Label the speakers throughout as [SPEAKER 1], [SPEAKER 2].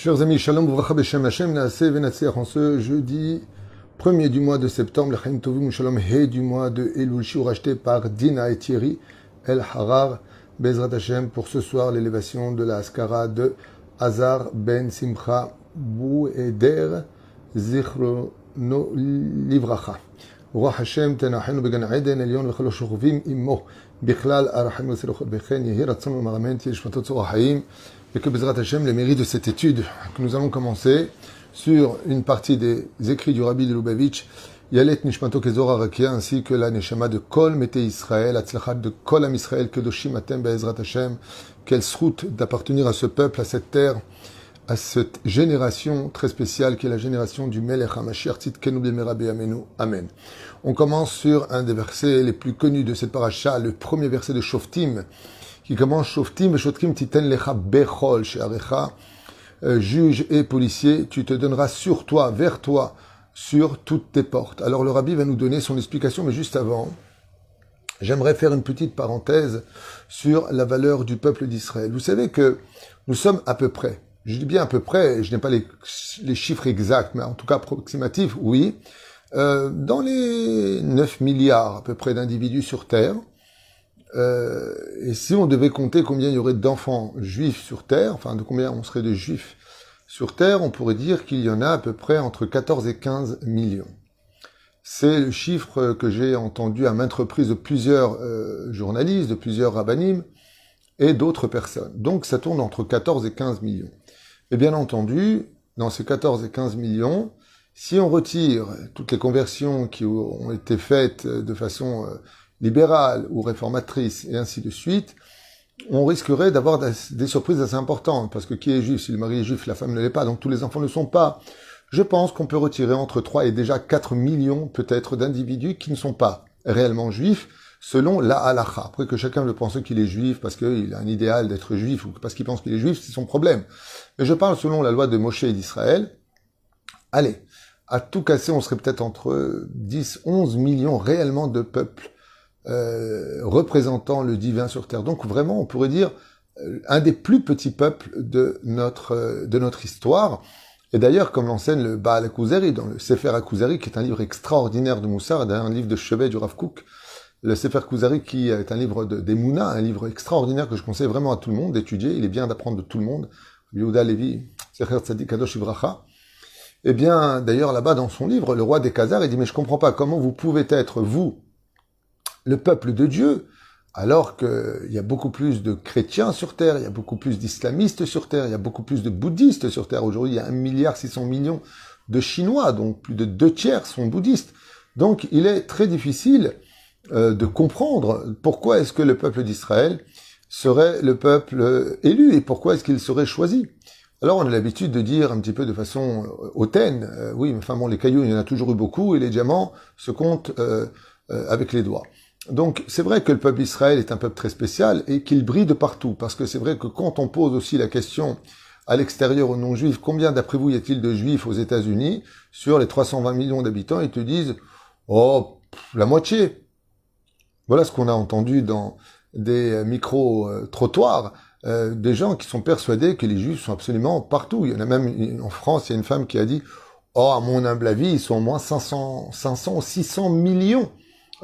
[SPEAKER 1] Chers amis, shalom, uvracha b'shem Hashem, naaseh v'natziach en ce jeudi 1er du mois de septembre, l'chaim tovim shalom he du mois de Elul, shiur racheté par Dina et Thierry El Harar, Bezrat Hashem, pour ce soir l'élévation de la Askara de Hazar ben Simcha Boueder Zichrono Livracha. Roi Hashem tenachenu began Eden Elyon v'chalo shochovim immo bichlal arachim v'selochot bechen yehi ratzon v'maramen tiel shmatot zor haim. Et que Bezrat Hashem, les mérites de cette étude que nous allons commencer sur une partie des écrits du Rabbi de Lubavitch, Yalet Nishmato Kezor Arakia, ainsi que la Neshama de Kol Mete Israël, Atzlachat de Kol Am Israël, Kedoshim Atem Bezrat Hashem, quelle route d'appartenir à ce peuple, à cette terre, à cette génération très spéciale qui est la génération du Melech HaMashiach Tzidkenu B'mehera B'yameinu. Amen. On commence sur un des versets les plus connus de cette paracha, le premier verset de Shoftim, qui commence Shoftim v'shotkim titen lecha bechol she'arecha, juge et policier, tu te donneras sur toi, vers toi, sur toutes tes portes. Alors le Rabbi va nous donner son explication, mais juste avant, j'aimerais faire une petite parenthèse sur la valeur du peuple d'Israël. Vous savez que nous sommes à peu près, je dis bien à peu près, je n'ai pas les chiffres exacts, mais en tout cas approximatifs, oui, dans les 9 milliards à peu près d'individus sur Terre. Et si on devait compter combien il y aurait d'enfants juifs sur Terre, enfin de combien on serait de juifs sur Terre, on pourrait dire qu'il y en a à peu près entre 14 et 15 millions. C'est le chiffre que j'ai entendu à maintes reprises de plusieurs journalistes, de plusieurs rabbinim et d'autres personnes. Donc ça tourne entre 14 et 15 millions. Et bien entendu, dans ces 14 et 15 millions, si on retire toutes les conversions qui ont été faites de façon libérale ou réformatrice, et ainsi de suite, on risquerait d'avoir des surprises assez importantes, parce que qui est juif? Si le mari est juif, la femme ne l'est pas, donc tous les enfants ne le sont pas. Je pense qu'on peut retirer entre 3 et déjà 4 millions, peut-être, d'individus qui ne sont pas réellement juifs, selon la halacha. Après que chacun veut penser qu'il est juif, parce qu'il a un idéal d'être juif, ou parce qu'il pense qu'il est juif, c'est son problème. Mais je parle selon la loi de Moshe et d'Israël. Allez, à tout casser, on serait peut-être entre 10, 11 millions réellement de peuples représentant le divin sur terre. Donc vraiment, on pourrait dire un des plus petits peuples de notre histoire. Et d'ailleurs, comme l'enseigne le Baal HaKuzari, dans le Sefer HaKuzari, qui est un livre extraordinaire de Moussard, un livre de chevet du Rav Kook, le Sefer HaKuzari qui est un livre d'Emouna, un livre extraordinaire que je conseille vraiment à tout le monde d'étudier. Il est bien d'apprendre de tout le monde. Yehuda Levi, Sefer Tzadik Kadosh Ivracha. Eh bien, d'ailleurs, là-bas, dans son livre, le roi des Khazars, il dit, mais je comprends pas comment vous pouvez être, vous, le peuple de Dieu, alors qu'il y a beaucoup plus de chrétiens sur Terre, il y a beaucoup plus d'islamistes sur Terre, il y a beaucoup plus de bouddhistes sur Terre. Aujourd'hui, il y a 1,6 milliard de Chinois, donc plus de 2 tiers sont bouddhistes. Donc, il est très difficile de comprendre pourquoi est-ce que le peuple d'Israël serait le peuple élu et pourquoi est-ce qu'il serait choisi. Alors, on a l'habitude de dire un petit peu de façon hautaine, oui, mais enfin bon, les cailloux, il y en a toujours eu beaucoup, et les diamants se comptent avec les doigts. Donc, c'est vrai que le peuple d'Israël est un peuple très spécial et qu'il brille de partout, parce que c'est vrai que quand on pose aussi la question à l'extérieur aux non-juifs, combien d'après vous y a-t-il de juifs aux États-Unis sur les 320 millions d'habitants, ils te disent oh, la moitié. Voilà ce qu'on a entendu dans des micro-trottoirs, des gens qui sont persuadés que les juifs sont absolument partout. Il y en a même en France, il y a une femme qui a dit oh, à mon humble avis, ils sont au moins 500 ou 600 millions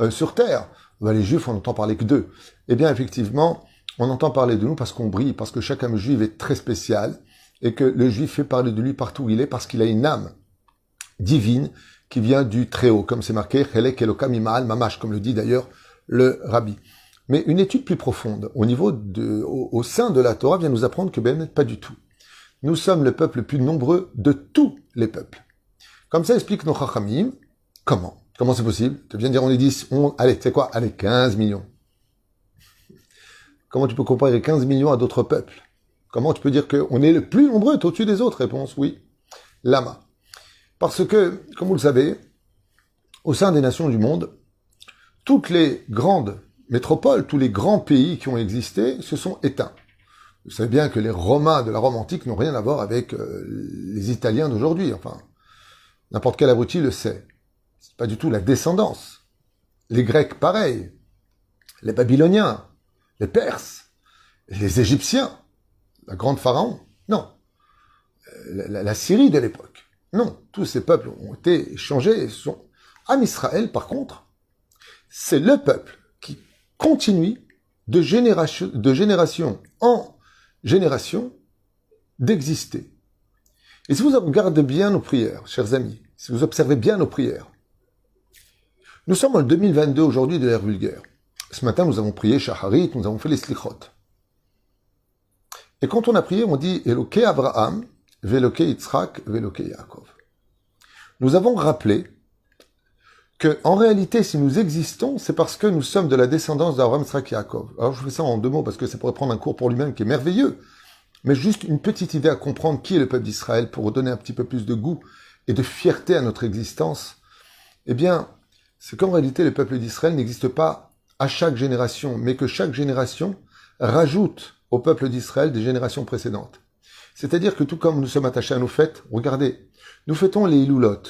[SPEAKER 1] sur Terre. Ben, les Juifs, on n'entend parler que d'eux. Eh bien, effectivement, on entend parler de nous parce qu'on brille, parce que chaque âme juive est très spéciale, et que le Juif fait parler de lui partout où il est, parce qu'il a une âme divine qui vient du Très-Haut, comme c'est marqué, Chelek Elokam Ima'al Mamash, comme le dit d'ailleurs le Rabbi. Mais une étude plus profonde, au sein de la Torah, vient nous apprendre que ben pas du tout. Nous sommes le peuple le plus nombreux de tous les peuples. Comme ça explique nos Chachamim. Comment c'est possible? Tu viens de dire on est 10, allez, tu sais quoi? Allez, 15 millions. Comment tu peux comparer 15 millions à d'autres peuples? Comment tu peux dire qu'on est le plus nombreux, au-dessus des autres? Réponse, oui. Lama. Parce que, comme vous le savez, au sein des nations du monde, toutes les grandes métropoles, tous les grands pays qui ont existé se sont éteints. Vous savez bien que les Romains de la Rome antique n'ont rien à voir avec les Italiens d'aujourd'hui. Enfin, n'importe quel abruti le sait. C'est pas du tout la descendance. Les Grecs, pareil. Les Babyloniens, les Perses, les Égyptiens, la grande pharaon. Non. la Syrie de l'époque. Non, tous ces peuples ont été échangés. Am Israël, par contre, c'est le peuple qui continue de génération en génération d'exister. Et si vous regardez bien nos prières, chers amis, si vous observez bien nos prières, nous sommes en 2022 aujourd'hui de l'ère vulgaire. Ce matin, nous avons prié Shaharit, nous avons fait les Slichot. Et quand on a prié, on dit Eloke Abraham, Veloke Yitzhak, Veloke Yaakov. Nous avons rappelé que, en réalité, si nous existons, c'est parce que nous sommes de la descendance d'Abraham, Yitzhak et Yaakov. Alors, je fais ça en 2 mots parce que ça pourrait prendre un cours pour lui-même qui est merveilleux. Mais juste une petite idée à comprendre qui est le peuple d'Israël pour donner un petit peu plus de goût et de fierté à notre existence. Eh bien, c'est qu'en réalité, le peuple d'Israël n'existe pas à chaque génération, mais que chaque génération rajoute au peuple d'Israël des générations précédentes. C'est-à-dire que tout comme nous sommes attachés à nos fêtes, regardez, nous fêtons les Ilulot.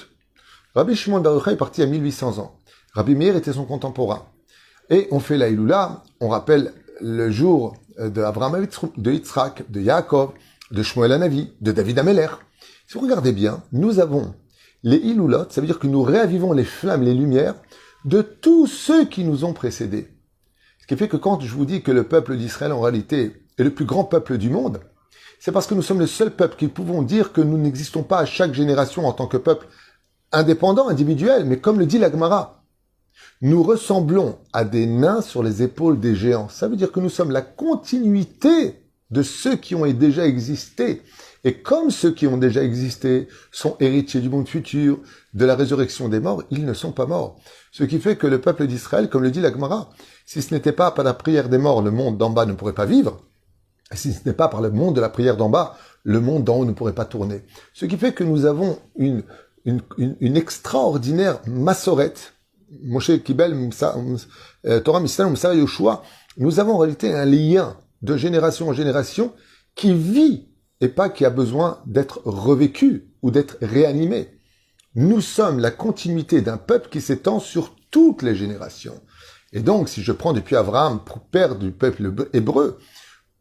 [SPEAKER 1] Rabbi Shimon Bar Yochai est parti à 1800 ans. Rabbi Meir était son contemporain. Et on fait la Ilula, on rappelle le jour de Abraham, de Yitzhak, de Yaakov, de Shmuel Hanavi, de David Ameler. Si vous regardez bien, nous avons les Ilulot, ça veut dire que nous réavivons les flammes, les lumières de tous ceux qui nous ont précédés. Ce qui fait que quand je vous dis que le peuple d'Israël, en réalité, est le plus grand peuple du monde, c'est parce que nous sommes le seul peuple qui pouvons dire que nous n'existons pas à chaque génération en tant que peuple indépendant, individuel, mais comme le dit la Gemara, nous ressemblons à des nains sur les épaules des géants. Ça veut dire que nous sommes la continuité de ceux qui ont déjà existé. Et comme ceux qui ont déjà existé sont héritiers du monde futur, de la résurrection des morts, ils ne sont pas morts. Ce qui fait que le peuple d'Israël, comme le dit la Gemara, si ce n'était pas par la prière des morts, le monde d'en bas ne pourrait pas vivre. Et si ce n'est pas par le monde de la prière d'en bas, le monde d'en haut ne pourrait pas tourner. Ce qui fait que nous avons une extraordinaire massorette, Moshe Kibel, Torah Mishnah, Moussa Yoshua, nous avons en réalité un lien de génération en génération qui vit et pas qui a besoin d'être revécu ou d'être réanimé. Nous sommes la continuité d'un peuple qui s'étend sur toutes les générations. Et donc, si je prends depuis Abraham, père du peuple hébreu,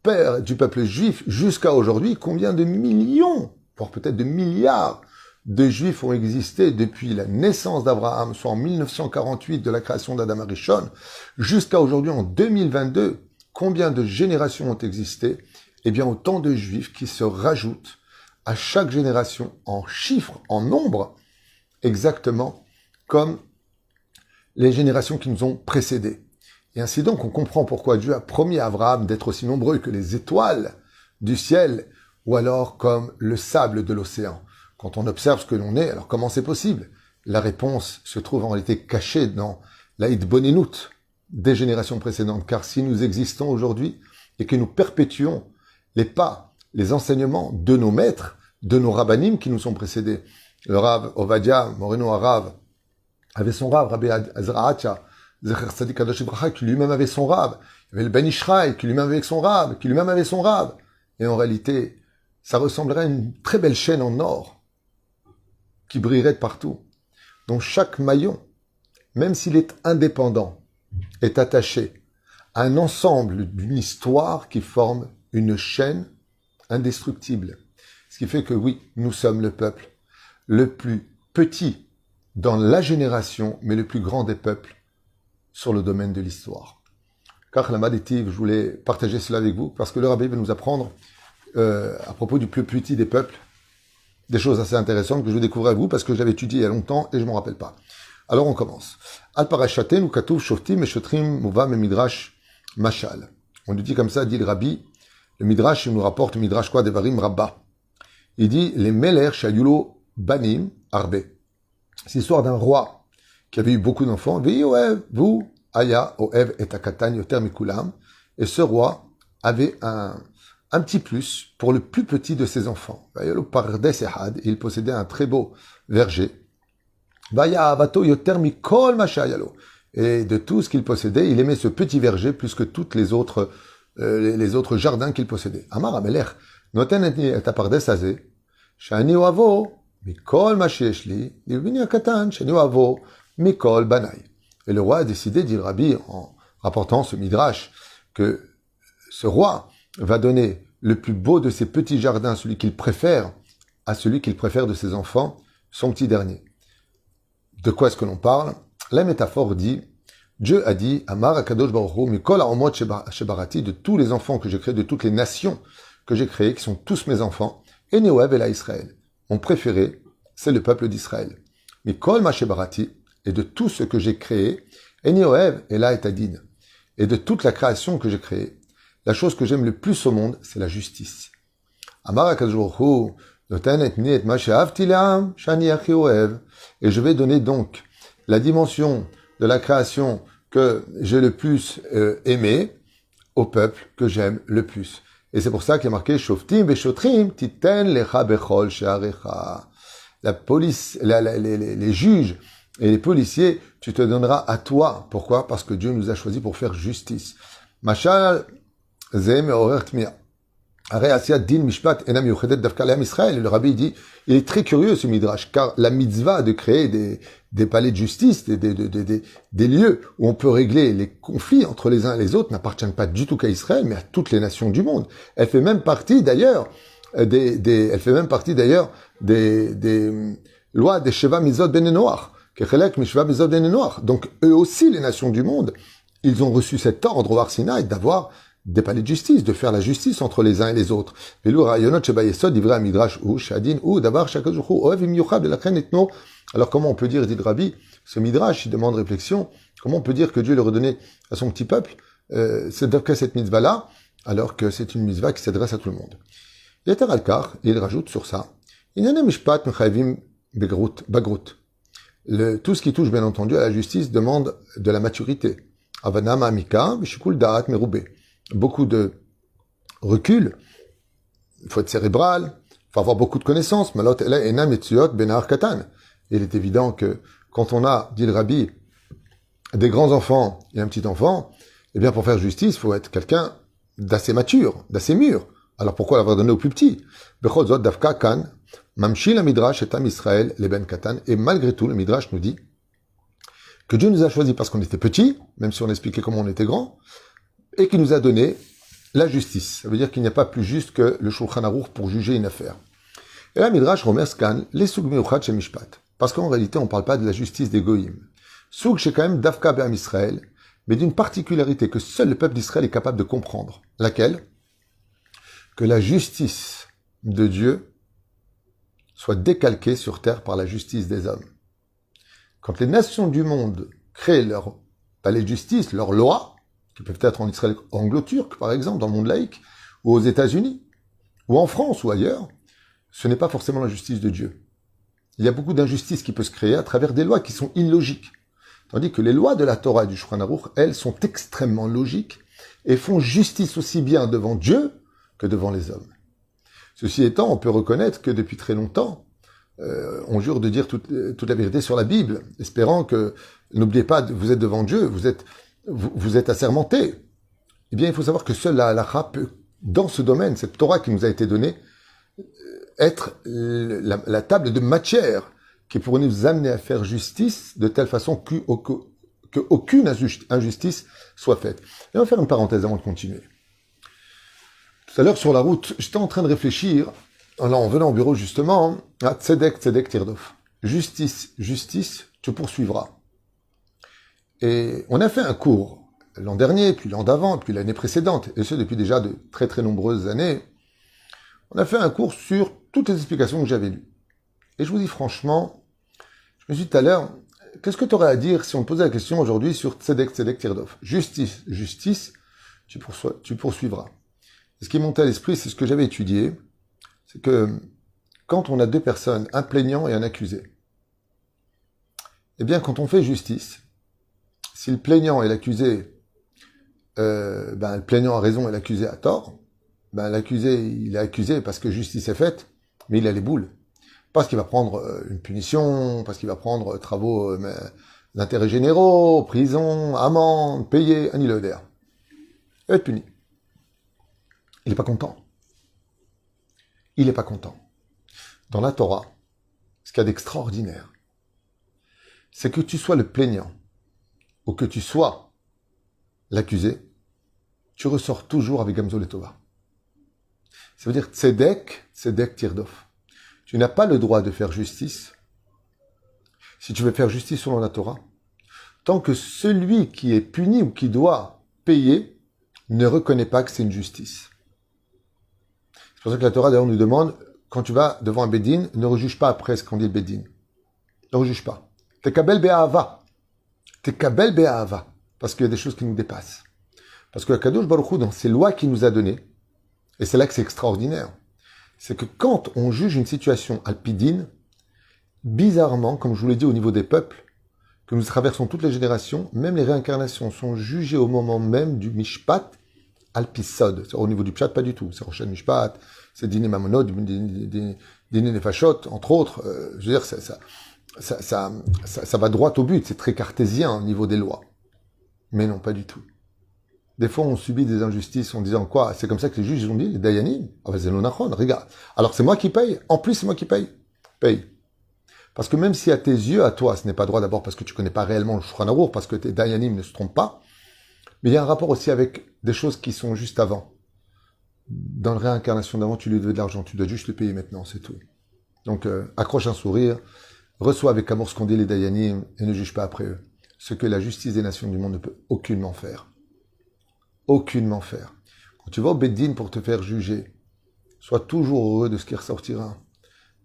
[SPEAKER 1] père du peuple juif, jusqu'à aujourd'hui, combien de millions, voire peut-être de milliards de juifs ont existé depuis la naissance d'Abraham, soit en 1948 de la création d'Adam Arishon, jusqu'à aujourd'hui en 2022, combien de générations ont existé? Eh bien, autant de juifs qui se rajoutent à chaque génération en chiffres, en nombre, exactement comme les générations qui nous ont précédés. Et ainsi donc, on comprend pourquoi Dieu a promis à Abraham d'être aussi nombreux que les étoiles du ciel, ou alors comme le sable de l'océan. Quand on observe ce que l'on est, alors comment c'est possible? La réponse se trouve en réalité cachée dans la Hitbonenut des générations précédentes. Car si nous existons aujourd'hui et que nous perpétuons les pas, les enseignements de nos maîtres, de nos rabbanim qui nous sont précédés, le Rav Ovadia, Moreno Arav, avait son Rav, Rabbi Azra Hacha, Zecher Tzadik Kadosh Ibracha, qui lui-même avait son Rav. Il y avait le Ben Ishraï, qui lui-même avait son Rav, qui lui-même avait son Rav. Et en réalité, ça ressemblerait à une très belle chaîne en or, qui brillerait de partout, dont chaque maillon, même s'il est indépendant, est attaché à un ensemble d'une histoire qui forme une chaîne indestructible. Ce qui fait que oui, nous sommes le peuple le plus petit dans la génération, mais le plus grand des peuples sur le domaine de l'histoire. Car la Maditiv, je voulais partager cela avec vous, parce que le Rabbi va nous apprendre à propos du plus petit des peuples, des choses assez intéressantes que je vais découvrir avec vous parce que j'avais étudié il y a longtemps et je m'en rappelle pas. Alors on commence. Al parashaten ou katuv shoftim et shotrim muvam et midrash mashal. On nous dit comme ça, dit le Rabbi. Le midrash, il nous rapporte le midrash quoi devarim rabba. Il dit les meler shayulo banim arbe. C'est l'histoire d'un roi qui avait eu beaucoup d'enfants. Vei oev vu aya oev et akatan yoter mikulam. Et ce roi avait un petit plus pour le plus petit de ses enfants. Il possédait un très beau verger. Et de tout ce qu'il possédait, il aimait ce petit verger plus que toutes les autres jardins qu'il possédait. Amar Amelech, noten et apardes azé, shani oavo, mikol ma sheshli, livini akatan, shani oavo, mikol banai. Et le roi a décidé, dit le Rabbi, en rapportant ce midrash, que ce roi va donner le plus beau de ses petits jardins, celui qu'il préfère, à celui qu'il préfère de ses enfants, son petit dernier. De quoi est-ce que l'on parle? La métaphore dit, Dieu a dit, Amar Akadosh Baruch Hu, Mikol ha'omot shebarati, de tous les enfants que j'ai créés, de toutes les nations que j'ai créées, qui sont tous mes enfants, et Neoev et la Israël. Mon préféré, c'est le peuple d'Israël. Mikol ma shebarati, et de tout ce que j'ai créé, et Neoev et la etadin. Et de toute la création que j'ai créée, la chose que j'aime le plus au monde, c'est la justice. Amar Akadosh Baruch Hu, Noten etni et ma she'avti le'am, shani achi oev. Et je vais donner donc la dimension de la création que j'ai le plus aimé au peuple que j'aime le plus. Et c'est pour ça qu'il y a marqué Shoftim veshotrim titen lecha bechol she'arecha. La police, les juges et les policiers, tu te donneras à toi. Pourquoi? Parce que Dieu nous a choisis pour faire justice. Mashal ze me'orer tmiya. Le rabbi dit, il est très curieux ce midrash, car la mitzvah de créer des palais de justice, des lieux où on peut régler les conflits entre les uns et les autres, n'appartiennent pas du tout qu'à Israël, mais à toutes les nations du monde. Elle fait même partie d'ailleurs des lois des Sheva Mizot Ben Noach, donc eux aussi, les nations du monde, ils ont reçu cet ordre au Har Sinaï d'avoir des palais de justice, de faire la justice entre les uns et les autres. Alors comment on peut dire, dit le Rabbi, ce midrash, il demande réflexion, comment on peut dire que Dieu le redonnait à son petit peuple, c'est d'après cette mitzvah-là, alors que c'est une mitzvah qui s'adresse à tout le monde. Yeter al-Kar, il rajoute sur ça, tout ce qui touche bien entendu à la justice demande de la maturité. Avana ma'amika, v'shikul da'at merubeh. Beaucoup de recul, il faut être cérébral, il faut avoir beaucoup de connaissances. Il est évident que quand on a, dit le Rabbi, des grands enfants et un petit enfant, eh bien pour faire justice, il faut être quelqu'un d'assez mature, d'assez mûr. Alors pourquoi l'avoir donné au plus petit? Et malgré tout, le Midrash nous dit que Dieu nous a choisis parce qu'on était petits, même si on expliquait comment on était grand, et qui nous a donné la justice. Ça veut dire qu'il n'y a pas plus juste que le Shulchan Aruch pour juger une affaire. Et là, Midrash remet scan les soug miuchat chez Mishpat. Parce qu'en réalité, on ne parle pas de la justice des goïm. Soug chez quand même Dafka Be'am Israël, mais d'une particularité que seul le peuple d'Israël est capable de comprendre. Laquelle? Que la justice de Dieu soit décalquée sur terre par la justice des hommes. Quand les nations du monde créent leur palais de justice, leurs lois, qui peuvent être en Israël anglo-turc, par exemple, dans le monde laïque, ou aux États-Unis, ou en France, ou ailleurs, ce n'est pas forcément la justice de Dieu. Il y a beaucoup d'injustices qui peuvent se créer à travers des lois qui sont illogiques. Tandis que les lois de la Torah et du Shulchan Aruch, elles, sont extrêmement logiques et font justice aussi bien devant Dieu que devant les hommes. Ceci étant, on peut reconnaître que depuis très longtemps, on jure de dire toute la vérité sur la Bible, espérant que, n'oubliez pas, vous êtes devant Dieu, vous êtes assermenté. Eh bien, il faut savoir que seule la halakha peut, dans ce domaine, cette Torah qui nous a été donnée, être la table de matière qui pourrait nous amener à faire justice de telle façon qu'aucune injustice soit faite. Et on va faire une parenthèse avant de continuer. Tout à l'heure, sur la route, j'étais en train de réfléchir, en venant au bureau justement, à Tzedek, Tzedek, Tirdof. Justice, justice, te poursuivra. Et on a fait un cours l'an dernier, puis l'an d'avant, puis l'année précédente, et ce depuis déjà de très très nombreuses années. On a fait un cours sur toutes les explications que j'avais lues. Et je vous dis franchement, je me suis dit tout à l'heure, qu'est-ce que tu aurais à dire si on te posait la question aujourd'hui sur Tzedek, Tzedek, Tirdof? Justice, justice, tu poursuivras. Et ce qui est monté à l'esprit, c'est ce que j'avais étudié, c'est que quand on a deux personnes, un plaignant et un accusé, eh bien quand on fait justice, si le plaignant et l'accusé, le plaignant a raison et l'accusé a tort, l'accusé, il est accusé parce que justice est faite, mais il a les boules. Parce qu'il va prendre une punition, parce qu'il va prendre travaux d'intérêt généraux, prison, amende, payer, un îlot d'air. Il va être puni. Il n'est pas content. Il n'est pas content. Dans la Torah, ce qu'il y a d'extraordinaire, c'est que tu sois le plaignant, ou que tu sois l'accusé, tu ressors toujours avec Gamzol et Tova. Ça veut dire Tzedek, Tzedek Tirdof. Tu n'as pas le droit de faire justice, si tu veux faire justice selon la Torah, tant que celui qui est puni ou qui doit payer ne reconnaît pas que c'est une justice. C'est pour ça que la Torah d'ailleurs nous demande, quand tu vas devant un Bédine, ne rejuge pas après ce qu'on dit le Bédine. Ne rejuge pas. T'es kabel be'ahava. T'es kabel be'ahava. Parce qu'il y a des choses qui nous dépassent. Parce que la Kadosh Baruch Hu, dans ses lois qu'il nous a données, et c'est là que c'est extraordinaire, c'est que quand on juge une situation alpidine, bizarrement, comme je vous l'ai dit au niveau des peuples, que nous traversons toutes les générations, même les réincarnations sont jugées au moment même du Mishpat Alpisod. Au niveau du Pshat, pas du tout. C'est Rochel Mishpat, c'est Dine Mamonot, Dine Nefashot, entre autres. Je veux dire, ça va droit au but. C'est très cartésien au niveau des lois. Mais non, pas du tout. Des fois, on subit des injustices en disant quoi? C'est comme ça que les juges ont dit, les Dayanim. Ah, c'est l'onachon, regarde. Alors, c'est moi qui paye. En plus, c'est moi qui paye. Paye. Parce que même si à tes yeux, à toi, ce n'est pas droit d'abord parce que tu connais pas réellement le Shulchan Aruch, parce que tes Dayanim ne se trompent pas, mais il y a un rapport aussi avec des choses qui sont juste avant. Dans la réincarnation d'avant, tu lui devais de l'argent, tu dois juste le payer maintenant, c'est tout. Donc, accroche un sourire, reçois avec amour ce qu'ont dit les Dayanim et ne juge pas après eux. Ce que la justice des nations du monde ne peut aucunement faire. Aucunement faire. Quand tu vas au Beddin pour te faire juger, sois toujours heureux de ce qui ressortira.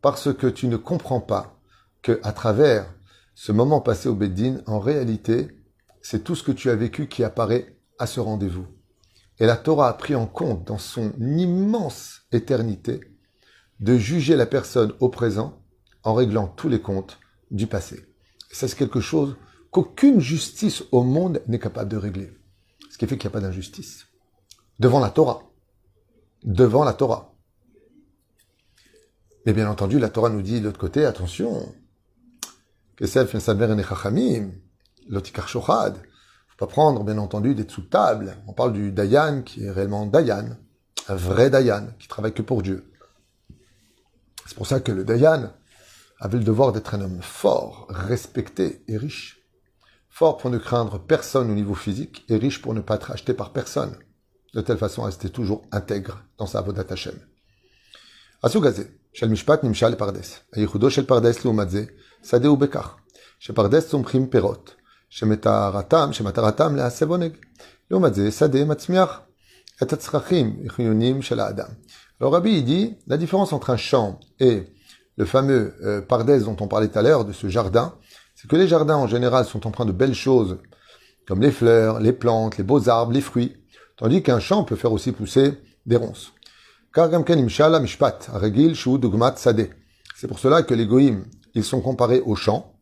[SPEAKER 1] Parce que tu ne comprends pas que à travers ce moment passé au Beddin, en réalité, c'est tout ce que tu as vécu qui apparaît à ce rendez-vous. Et la Torah a pris en compte dans son immense éternité de juger la personne au présent en réglant tous les comptes du passé. Et ça, c'est quelque chose qu'aucune justice au monde n'est capable de régler. Ce qui fait qu'il n'y a pas d'injustice. Devant la Torah. Devant la Torah. Mais bien entendu, la Torah nous dit de l'autre côté, attention, que c'est l'otikar shochad. Faut pas prendre, bien entendu, des dessous de table. On parle du Dayan qui est réellement Dayan, un vrai Dayan, qui travaille que pour Dieu. C'est pour ça que le Dayan avait le devoir d'être un homme fort, respecté et riche. Fort pour ne craindre personne au niveau physique et riche pour ne pas être acheté par personne. De telle façon à rester toujours intègre dans sa avodat Hashem. Asugazé. של משפט נמשל לפרדס. הייחודו של פרדס לעומת זה, שדה הוא בכך, שפרדס צומחים פירות, שמטרתם להסב עונג. לעומת זה, שדה מצמיח את הצרכים החיוניים של האדם. Alors Rabbi dit, la différence entre un champ et le fameux pardès dont on parlait tout à l'heure, de ce jardin, c'est que les jardins en général sont empreints de belles choses, comme les fleurs, les plantes, les beaux arbres, les fruits, tandis qu'un champ peut faire aussi pousser des ronces. C'est pour cela que les goïms, ils sont comparés aux champs.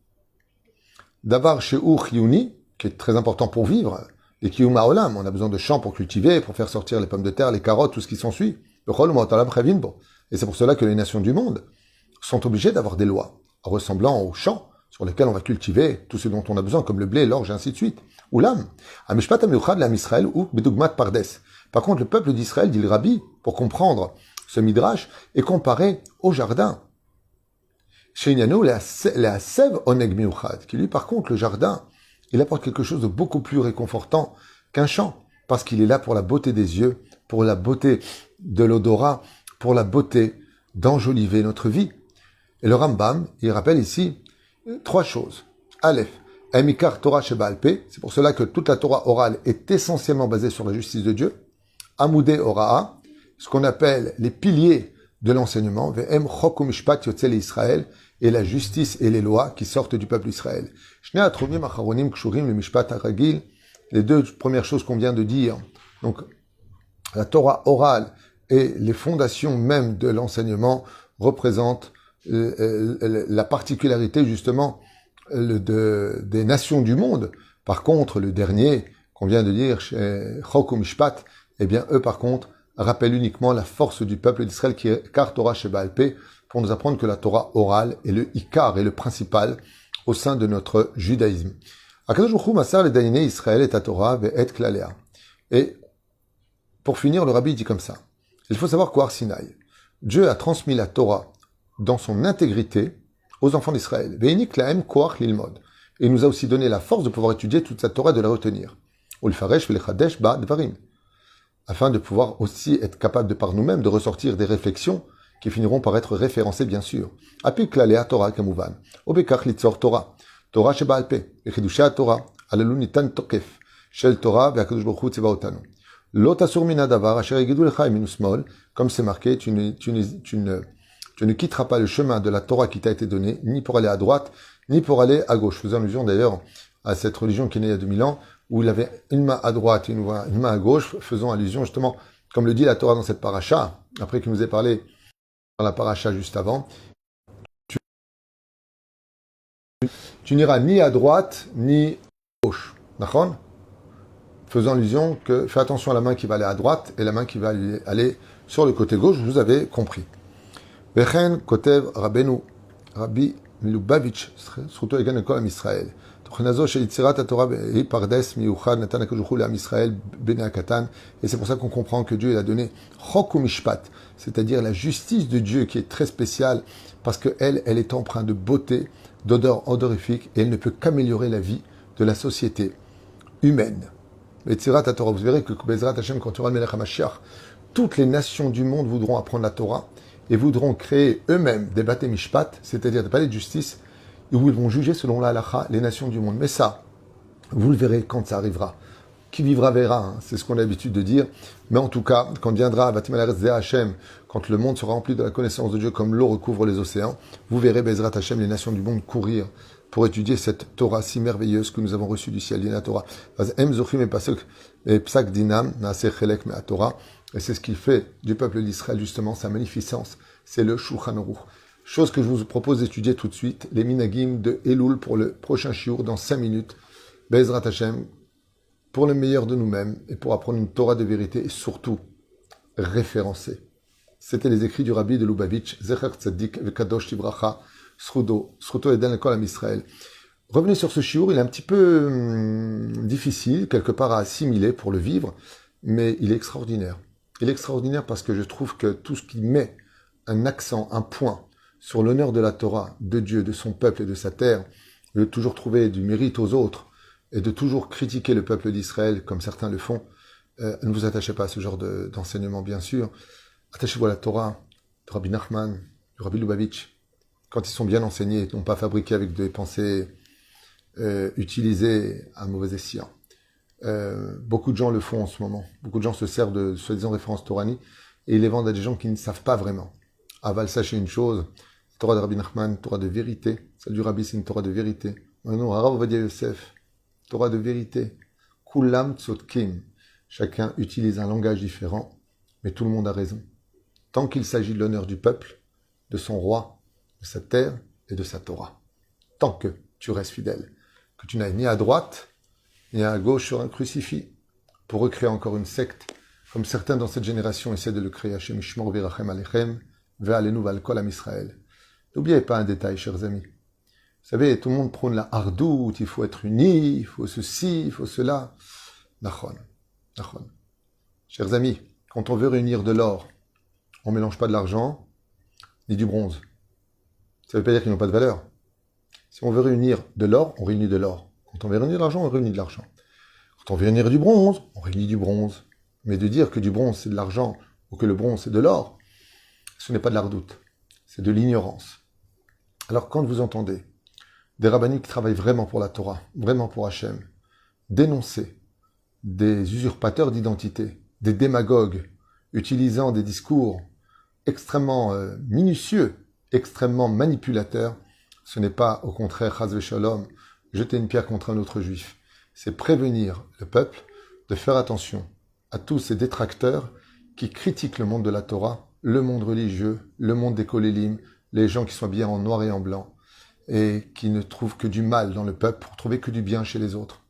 [SPEAKER 1] D'avar she'ur chiyuni, qui est très important pour vivre, les kiyum ha'olam, on a besoin de champs pour cultiver, pour faire sortir les pommes de terre, les carottes, tout ce qui s'ensuit. Et c'est pour cela que les nations du monde sont obligées d'avoir des lois, ressemblant aux champs sur lesquels on va cultiver tout ce dont on a besoin, comme le blé, l'orge, et ainsi de suite. Oulam, amishpat ameuchad la Israël ou bedugmat pardes. Par contre, le peuple d'Israël, dit le Rabbi, pour comprendre ce midrash, est comparé au jardin. Sheinianu la sev oneg miuchad, qui lui, par contre, le jardin, il apporte quelque chose de beaucoup plus réconfortant qu'un champ, parce qu'il est là pour la beauté des yeux, pour la beauté de l'odorat, pour la beauté d'enjoliver notre vie. Et le Rambam, il rappelle ici 3 choses. Aleph, Emikar Torah Sheba'al Peh, c'est pour cela que toute la Torah orale est essentiellement basée sur la justice de Dieu. Amoudé Ora'a, ce qu'on appelle les piliers de l'enseignement, Ve'em Chok u'Mishpat Yotzel Israël, et la justice et les lois qui sortent du peuple d'Israël. Shnei Atrumim Acharonim Kshurim le Mishpat Haragil, les 2 premières choses qu'on vient de dire, donc la Torah orale et les fondations même de l'enseignement représentent la particularité justement des nations du monde. Par contre, le dernier qu'on vient de dire, chez Chok u'Mishpat, eh bien, eux, par contre, rappellent uniquement la force du peuple d'Israël qui est Kar Torah Sheba'al Peh, pour nous apprendre que la Torah orale est le Ikar et le principal au sein de notre judaïsme. Akadosh Baruch Hu masar le Dayané Israël et Torah ve'et klalea. Et pour finir, le Rabbi dit comme ça. Il faut savoir qu'au Har Sinaï, Dieu a transmis la Torah dans son intégrité aux enfants d'Israël. Ve'enik lahem koach lilmod. Et il nous a aussi donné la force de pouvoir étudier toute cette Torah et de la retenir. Ulfaresh ve'lechadesh ba dvarim. Afin de pouvoir aussi être capable de par nous-mêmes de ressortir des réflexions qui finiront par être référencés, bien sûr. Apik lalea Torah kamuvan. Obekach litzor Torah. Torah sheba'al pe. Echidusha Torah. Alalu nitan tokef. Shel Torah ve'akadosh baruch hu tzivaotanu. Lo tasur min hadavar asher yagidu lecha yeminu smol. Comme c'est marqué, tu ne quitteras pas le chemin de la Torah qui t'a été donné, ni pour aller à droite, ni pour aller à gauche. Faisant allusion d'ailleurs à cette religion qui est née il y a 2000 ans, où il avait une main à droite et une main à gauche, faisant allusion justement, comme le dit la Torah dans cette paracha, après qu'il nous ait parlé dans la paracha juste avant, tu n'iras ni à droite, ni à gauche. D'accord ? Faisant allusion que fais attention à la main qui va aller à droite et la main qui va aller sur le côté gauche, vous avez compris. Vechen kotev Rabbeinu Rabbi Milubavitch, zchuto egen kol am Israël. Tochenazo shel yitzirat haTorah hi pardes miyuchad natan hakadosh baruch hu le'am Israël bnei hakatan. Et c'est pour ça qu'on comprend que Dieu il a donné chok u'mishpat, c'est-à-dire la justice de Dieu qui est très spéciale parce que elle est empreinte de beauté, d'odeur odorifique et elle ne peut qu'améliorer la vie de la société humaine. Yitzirat haTorah, vous verrez que Bezrat Hashem, quand tu auras le Melech HaMashiach, toutes les nations du monde voudront apprendre la Torah et voudront créer eux-mêmes des Bate Mishpat, c'est-à-dire des palais de justice, où ils vont juger selon la halakha les nations du monde. Mais ça, vous le verrez quand ça arrivera. Qui vivra verra, hein, c'est ce qu'on a l'habitude de dire. Mais en tout cas, quand viendra Vatim Alaretz Ze Hashem, quand le monde sera rempli de la connaissance de Dieu comme l'eau recouvre les océans, vous verrez Bezrat Hashem, les nations du monde courir pour étudier cette Torah si merveilleuse que nous avons reçue du ciel, Dina Torah. Et c'est ce qu'il fait du peuple d'Israël, justement, sa magnificence. C'est le Shulchan Aruch. Chose que je vous propose d'étudier tout de suite, les Minagim de Elul pour le prochain shiur dans 5 minutes. Bezrat Hashem, pour le meilleur de nous-mêmes et pour apprendre une Torah de vérité et surtout référencée. C'était les écrits du Rabbi de Lubavitch, Zecher Tzadik Vekadosh Tibracha, Sruto Eden Kol Am Israël. Revenez sur ce shiur, il est un petit peu difficile, quelque part à assimiler pour le vivre, mais il est extraordinaire. Il est extraordinaire parce que je trouve que tout ce qui met un accent, un point sur l'honneur de la Torah, de Dieu, de son peuple et de sa terre, de toujours trouver du mérite aux autres et de toujours critiquer le peuple d'Israël comme certains le font, ne vous attachez pas à ce genre d'enseignement, bien sûr. Attachez-vous à la Torah de Rabbi Nachman, du Rabbi Lubavitch, quand ils sont bien enseignés, non pas fabriqués avec des pensées utilisées à mauvais escient. Beaucoup de gens le font en ce moment. Beaucoup de gens se servent de soi-disant références toraniques et ils les vendent à des gens qui ne savent pas vraiment. Aval, sachez une chose, Torah de Rabbi Nachman, Torah de vérité. Celle du Rabbi, c'est une Torah de vérité. Non, Harav Ovadia Yosef, Torah de vérité. Kulam tzotkim. Chacun utilise un langage différent, mais tout le monde a raison. Tant qu'il s'agit de l'honneur du peuple, de son roi, de sa terre et de sa Torah. Tant que tu restes fidèle. Que tu n'ailles ni à droite, ni à gauche sur un crucifix, pour recréer encore une secte, comme certains dans cette génération essaient de le créer. Hashem Ishmor Virachem Alechem, Ve'alenu Val Kol Am Israël. N'oubliez pas un détail, chers amis. Vous savez, tout le monde prône la hardout, il faut être uni, il faut ceci, il faut cela. Nachon. Chers amis, quand on veut réunir de l'or, on ne mélange pas de l'argent, ni du bronze. Ça ne veut pas dire qu'ils n'ont pas de valeur. Si on veut réunir de l'or, on réunit de l'or. Quand on veut réunir de l'argent, on réunit de l'argent. Quand on veut réunir du bronze, on réunit du bronze. Mais de dire que du bronze c'est de l'argent, ou que le bronze c'est de l'or, ce n'est pas de l'ardoute, c'est de l'ignorance. Alors quand vous entendez des rabbiniques qui travaillent vraiment pour la Torah, vraiment pour Hachem, dénoncer des usurpateurs d'identité, des démagogues, utilisant des discours extrêmement minutieux, extrêmement manipulateurs, ce n'est pas, au contraire, chas v'shalom, jeter une pierre contre un autre juif. C'est prévenir le peuple de faire attention à tous ces détracteurs qui critiquent le monde de la Torah, le monde religieux, le monde des kolélim, les gens qui sont habillés en noir et en blanc, et qui ne trouvent que du mal dans le peuple pour trouver que du bien chez les autres.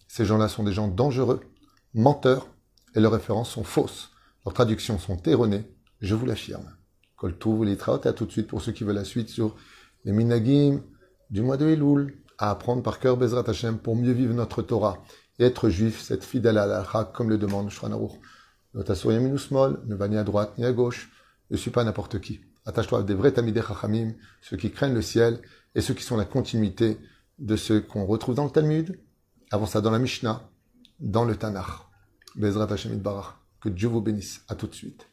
[SPEAKER 1] Ces gens-là sont des gens dangereux, menteurs, et leurs références sont fausses. Leurs traductions sont erronées, je vous l'affirme. Kol Tov Litraot, et à tout de suite pour ceux qui veulent la suite sur les Minagim du mois de Elul, à apprendre par cœur Bezrat Hashem pour mieux vivre notre Torah et être juif, cette fidèle à l'Alakha, comme le demande Shulchan Aruch. Ne t'assois yamin ou smol, ne va ni à droite ni à gauche, ne suis pas n'importe qui. Attache-toi à des vrais Tamidei Chachamim, ceux qui craignent le ciel et ceux qui sont la continuité de ceux qu'on retrouve dans le Talmud, avant ça dans la Mishnah, dans le Tanakh. Bezrat Hashem Itbarach. Que Dieu vous bénisse. À tout de suite.